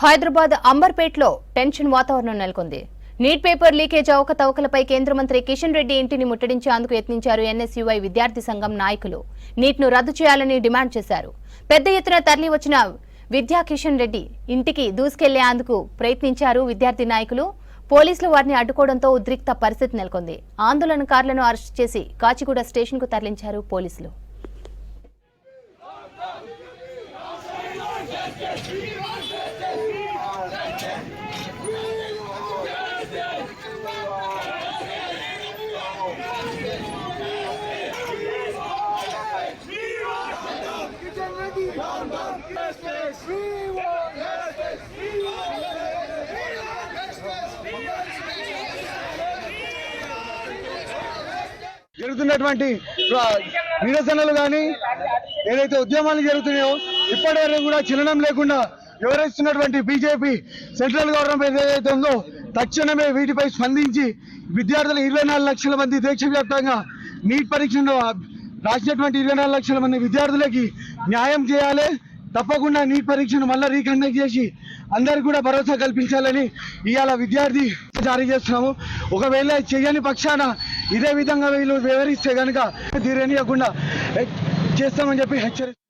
Hyderabad అంబర్పేటలో tension వాతావరణం నెలకొంది. Neat paper leakage అవకతవకలపై కేంద్ర మంత్రి కిషన్ రెడ్డి ఇంటిని ముట్టడించేందుకు యత్నించారు ఎన్ఎస్యుఐ విద్యార్థి సంఘం నాయకులు. నీట్ను రద్దు చేయాలని డిమాండ్ చేశారు. పెద్ద ఎత్తున తరలి వచ్చిన విద్యా కిషన్ రెడ్డి ఇంటికి దూసుకెళ్లేందుకు ప్రయత్నించారు విద్యార్థి నాయకులు. పోలీసులు వారిని అడ్డుకోవడంతో ఉద్రిక్త పరిస్థితి నెలకొంది. ఆందోళనకారులను అరెస్టు చేసి కాచిగూడ స్టేషన్కు తరలించారు పోలీసులు. జరుగుతున్నటువంటి నిరసనలు కానీ ఏదైతే ఉద్యమాలు జరుగుతున్నాయో ఇప్పటి వరకు కూడా చలనం లేకుండా వివరిస్తున్నటువంటి బీజేపీ సెంట్రల్ గవర్నమెంట్ ఏదైతే ఉందో తక్షణమే వీటిపై స్పందించి విద్యార్థులు 24 లక్షల మంది దేశవ్యాప్తంగా నీట్ పరీక్షను రాసినటువంటి 24 లక్షల మంది విద్యార్థులకి న్యాయం చేయాలి. తప్పకుండా నీట్ పరీక్షను మళ్ళీ రీకండక్ట్ చేసి అందరికి కూడా భరోసా కల్పించాలని ఇవాళ విద్యార్థి జారీ చేస్తున్నాము. ఒకవేళ చేయని పక్షాన ఇదే విధంగా వీళ్ళు వివరిస్తే కనుక తీరనియకుండా చేస్తామని చెప్పి హెచ్చరిస్తున్నాము.